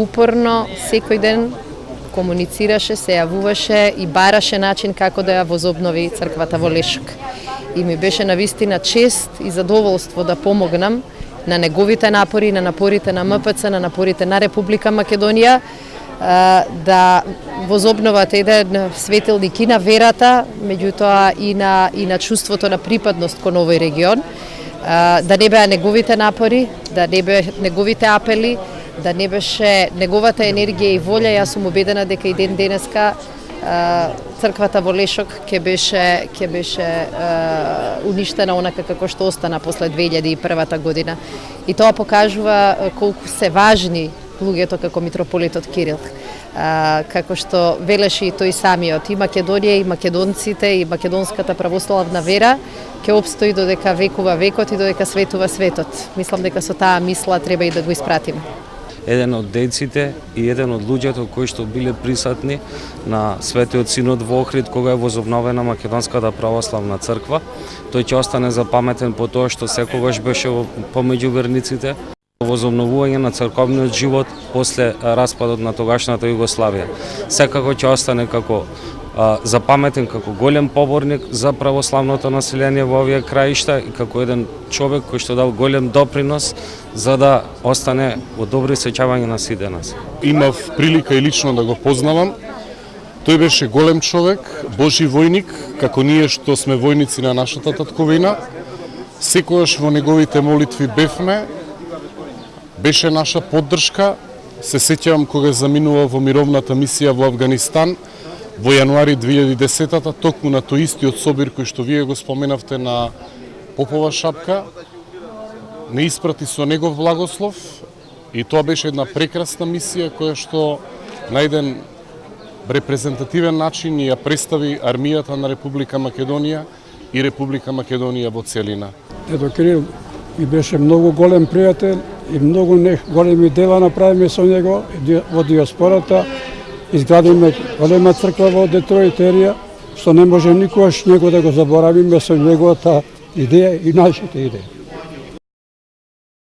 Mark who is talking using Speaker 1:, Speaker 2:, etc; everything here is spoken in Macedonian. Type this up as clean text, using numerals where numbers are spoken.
Speaker 1: Упорно секој ден комуницираше, се јавуваше и бараше начин како да ја возобнови црквата во Лешок. И ми беше навистина чест и задоволство да помогнам на неговите напори, на напорите на МПЦ, на напорите на Република Македонија, да возобноват еден светилник и на верата, меѓутоа и на чувството на припадност кон овој регион, да не беа неговите напори, да не беа неговите апели, да не беше неговата енергија и волја. Јас сум убедена дека и ден денеска црквата во Лешок ќе беше уништена онака како што остана после 2001 година. И тоа покажува колку се важни луѓето како митрополитот Кирил. Како што велеше и тој самиот, и Македонија, и македонците, и македонската православна вера ќе опстои додека векува векот и додека светува светот. Мислам дека со таа мисла треба и да го испратиме.
Speaker 2: Еден од деците и еден од луѓето кои што биле присутни на Светиот Синод во Охрид кога е возобновена Македонската православна црква. Тој ќе остане запаметен по тоа што секогаш беше помеѓу верниците. Возобновување на црковниот живот после распадот на тогашната Југославија. Секако ќе остане како запаметен како голем поборник за православното население во овие краишта и како еден човек кој што дал голем допринос за да остане во добри сеќавања на сите нас.
Speaker 3: Имав прилика и лично да го познавам. Тој беше голем човек, Божи војник, како ние што сме војници на нашата татковина. Секогаш во неговите молитви бевме, беше наша поддршка. Се сеќавам кога заминува во мировната мисија во Авганистан во јануари 2010-та, токму на тој истиот собир кој што вие го споменавте на Попова шапка, не испрати со негов благослов и тоа беше една прекрасна мисија која што на еден репрезентативен начин ја представи армијата на Република Македонија и Република Македонија во целина.
Speaker 4: Ето Кирил ми беше многу голем пријател и многу големи дела направиме со него во диаспората. Изградиме голема црква во Детройт ерија, што не може никогаш него да го заборавиме со неговата идеја и нашите идеи.